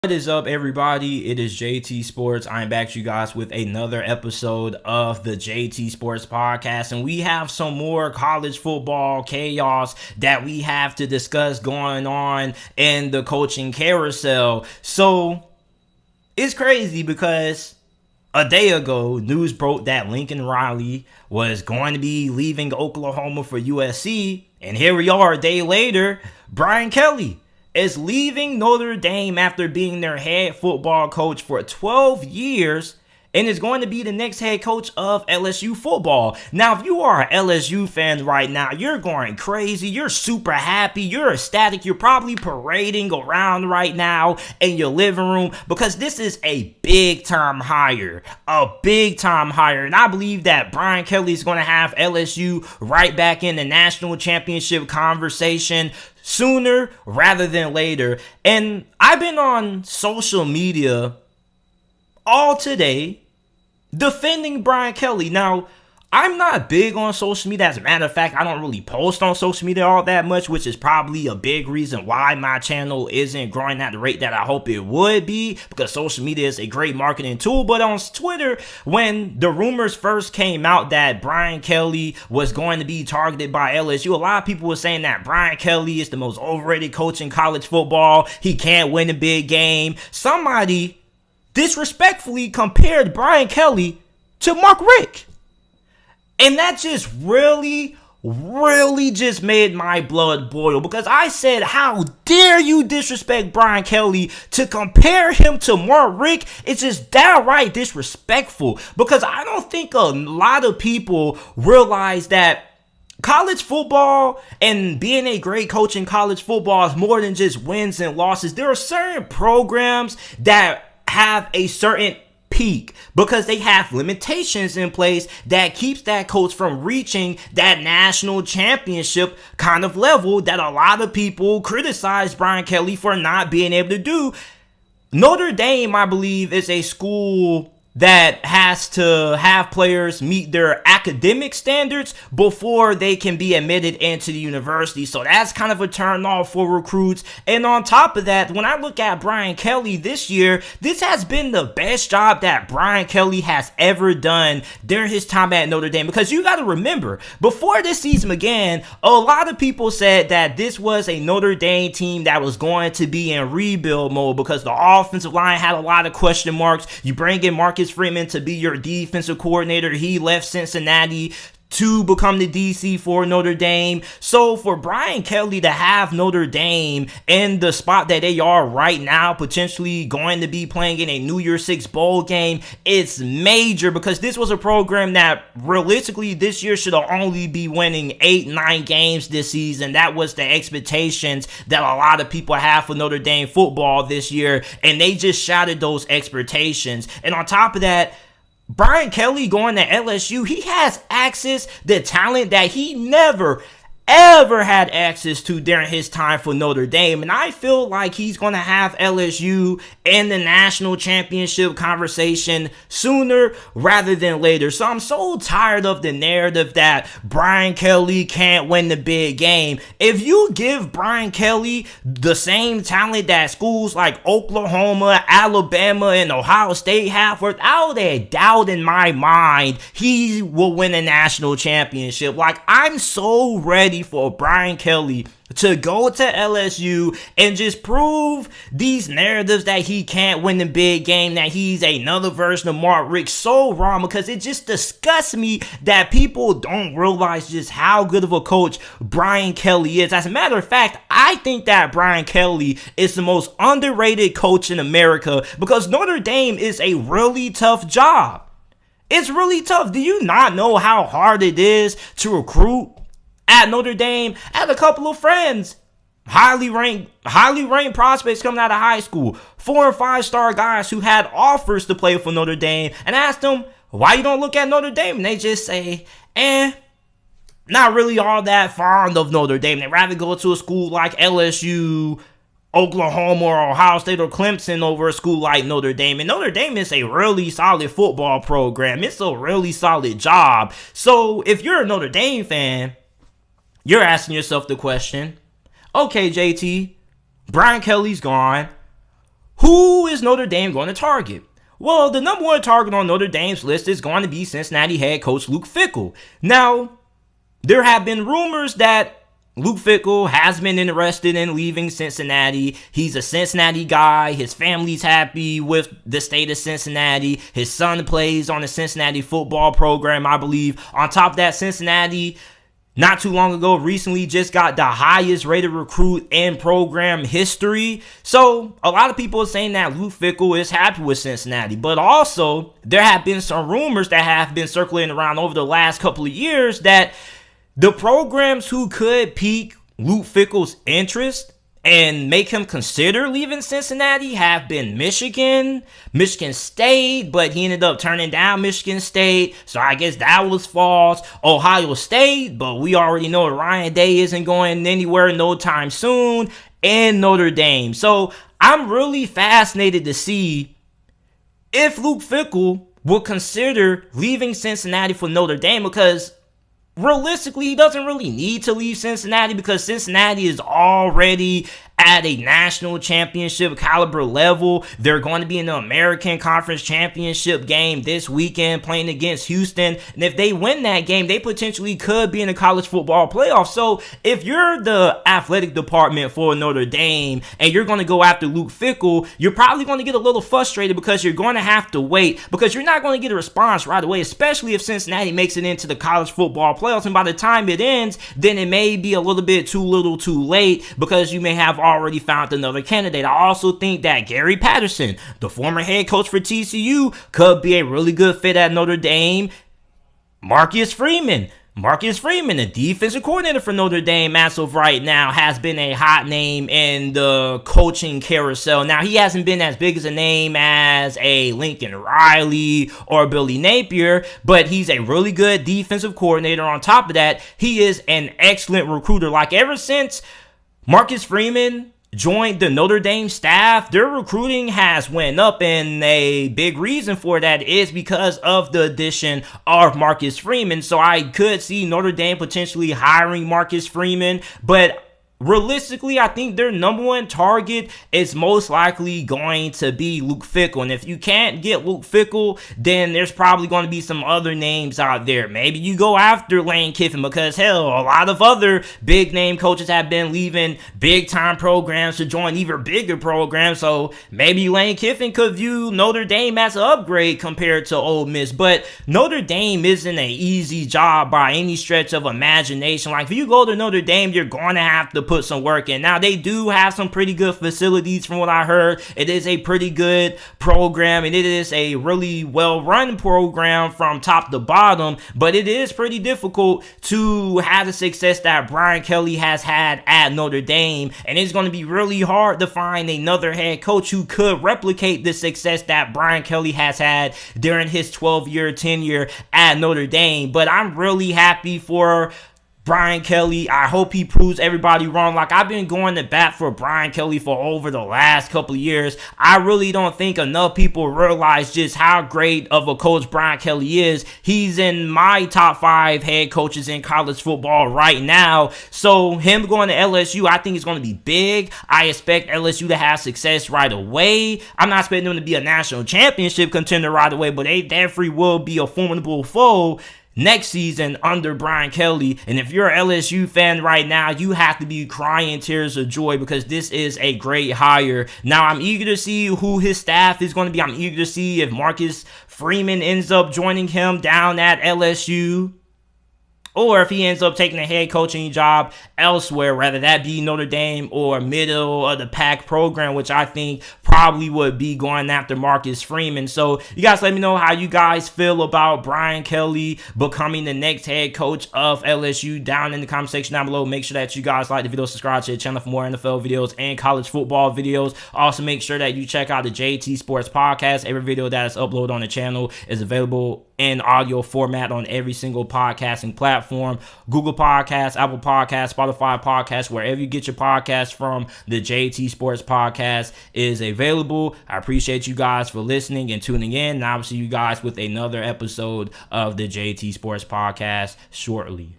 What is up, everybody? It is JT Sports. I'm back to you guys with another episode of the JT Sports Podcast, and we have some more college football chaos that we have to discuss going on in the coaching carousel. So it's crazy because a day ago, news broke that Lincoln Riley was going to be leaving Oklahoma for USC, and here we are a day later. Brian Kelly is leaving Notre Dame after being their head football coach for 12 years and is going to be the next head coach of LSU Football. Now, if you are an LSU fan right now, you're going crazy. You're super happy. You're ecstatic. You're probably parading around right now in your living room because this is a big-time hire. A big-time hire. And I believe that Brian Kelly is going to have LSU right back in the national championship conversation sooner rather than later. And I've been on social media all today defending Brian Kelly. Now, I'm not big on social media. As a matter of fact, I don't really post on social media all that much, which is probably a big reason why my channel isn't growing at the rate that I hope it would be, because social media is a great marketing tool. But on Twitter, when the rumors first came out that Brian Kelly was going to be targeted by LSU, a lot of people were saying that Brian Kelly is the most overrated coach in college football. He can't win a big game. Somebody disrespectfully compared Brian Kelly to Mark Richt. And that just really just made my blood boil, because I said, how dare you disrespect Brian Kelly to compare him to Mark Richt? It's just downright disrespectful, because I don't think a lot of people realize that college football and being a great coach in college football is more than just wins and losses. There are certain programs that have a certain peak because they have limitations in place that keeps that coach from reaching that national championship kind of level that a lot of people criticize Brian Kelly for not being able to do. Notre Dame, I believe, is a school that has to have players meet their academic standards before they can be admitted into the university. So that's kind of a turn off for recruits. And on top of that, when I look at Brian Kelly this year, this has been the best job that Brian Kelly has ever done during his time at Notre Dame. Because you got to remember, before this season began, a lot of people said that this was a Notre Dame team that was going to be in rebuild mode because the offensive line had a lot of question marks. You bring in Marcus Freeman to be your defensive coordinator. He left Cincinnati to become the DC for Notre Dame. So for Brian Kelly to have Notre Dame in the spot that they are right now, potentially going to be playing in a New Year's Six bowl game, it's major, because this was a program that realistically this year should only be winning 8-9 games this season. That was the expectations that a lot of people have for Notre Dame football this year, and they just shattered those expectations. And on top of that, Brian Kelly going to LSU, he has access to talent that he never, ever had access to during his time for Notre Dame. And I feel like he's going to have LSU in the national championship conversation sooner rather than later. So I'm so tired of the narrative that Brian Kelly can't win the big game. If you give Brian Kelly the same talent that schools like Oklahoma, Alabama, and Ohio State have, without a doubt in my mind, he will win a national championship. Like, I'm so ready for Brian Kelly to go to LSU and just prove these narratives that he can't win the big game, that he's another version of Mark Richt, so wrong, because it just disgusts me that people don't realize just how good of a coach Brian Kelly is. As a matter of fact, I think that Brian Kelly is the most underrated coach in America, because Notre Dame is a really tough job. It's really tough. Do you not know how hard it is to recruit at Notre Dame? I had a couple of friends, highly ranked prospects coming out of high school, 4 and 5 star guys who had offers to play for Notre Dame, and I asked them, why you don't look at Notre Dame? And they just say, not really all that fond of Notre Dame. They'd rather go to a school like LSU, Oklahoma, or Ohio State, or Clemson over a school like Notre Dame. And Notre Dame is a really solid football program. It's a really solid job. So if you're a Notre Dame fan, you're asking yourself the question, okay, JT, Brian Kelly's gone. Who is Notre Dame going to target? Well, the number one target on Notre Dame's list is going to be Cincinnati head coach Luke Fickell. Now, there have been rumors that Luke Fickell has been interested in leaving Cincinnati. He's a Cincinnati guy. His family's happy with the state of Cincinnati. His son plays on the Cincinnati football program, I believe. On top of that, Cincinnati, not too long ago, recently just got the highest rated recruit in program history. So a lot of people are saying that Luke Fickell is happy with Cincinnati. But also, there have been some rumors that have been circulating around over the last couple of years that the programs who could pique Luke Fickell's interest and make him consider leaving Cincinnati have been Michigan State, but he ended up turning down Michigan State, so I guess that was false. Ohio State, but we already know Ryan Day isn't going anywhere no time soon, and Notre Dame. So I'm really fascinated to see if Luke Fickell will consider leaving Cincinnati for Notre Dame, because realistically, he doesn't really need to leave Cincinnati because Cincinnati is already at a national championship caliber level. They're going to be in the American Conference Championship game this weekend playing against Houston. And if they win that game, they potentially could be in the college football playoff. So if you're the athletic department for Notre Dame and you're going to go after Luke Fickell, you're probably going to get a little frustrated because you're going to have to wait, because you're not going to get a response right away, especially if Cincinnati makes it into the college football playoffs. And by the time it ends, then it may be a little bit too little too late, because you may have already found another candidate. I also think that Gary Patterson, the former head coach for TCU, could be a really good fit at Notre Dame. Marcus Freeman, the defensive coordinator for Notre Dame as of right now, has been a hot name in the coaching carousel. Now, he hasn't been as big as a name as a Lincoln Riley or Billy Napier, but he's a really good defensive coordinator. On top of that, he is an excellent recruiter. Like, ever since Marcus Freeman joined the Notre Dame staff, their recruiting has went up, and a big reason for that is because of the addition of Marcus Freeman. So I could see Notre Dame potentially hiring Marcus Freeman, but realistically, I think their number one target is most likely going to be Luke Fickell. And if you can't get Luke Fickell, then there's probably going to be some other names out there. Maybe you go after Lane Kiffin, because hell, a lot of other big name coaches have been leaving big time programs to join even bigger programs. So maybe Lane Kiffin could view Notre Dame as an upgrade compared to Ole Miss. But Notre Dame isn't an easy job by any stretch of imagination. Like, if you go to Notre Dame, you're going to have to put some work in. Now, they do have some pretty good facilities from what I heard. It is a pretty good program, and it is a really well-run program from top to bottom, but it is pretty difficult to have the success that Brian Kelly has had at Notre Dame, and it's going to be really hard to find another head coach who could replicate the success that Brian Kelly has had during his 12-year tenure at Notre Dame. But I'm really happy for Brian Kelly. I hope he proves everybody wrong. Like, I've been going to bat for Brian Kelly for over the last couple of years. I really don't think enough people realize just how great of a coach Brian Kelly is. He's in my top 5 head coaches in college football right now. So him going to LSU, I think it's going to be big. I expect LSU to have success right away. I'm not expecting them to be a national championship contender right away, but they definitely will be a formidable foe next season under Brian Kelly. And if you're an LSU fan right now, you have to be crying tears of joy, because this is a great hire. Now, I'm eager to see who his staff is going to be. I'm eager to see if Marcus Freeman ends up joining him down at LSU, or if he ends up taking a head coaching job elsewhere, whether that be Notre Dame or middle of the pack program, which I think probably would be going after Marcus Freeman. So you guys let me know how you guys feel about Brian Kelly becoming the next head coach of LSU down in the comment section down below. Make sure that you guys like the video, subscribe to the channel for more NFL videos and college football videos. Also, make sure that you check out the JT Sports Podcast. Every video that is uploaded on the channel is available in audio format on every single podcasting platform: Google Podcasts, Apple Podcasts, Spotify Podcasts, wherever you get your podcasts from. The JT Sports Podcast is available. I appreciate you guys for listening and tuning in, and I will see you guys with another episode of the JT Sports Podcast shortly.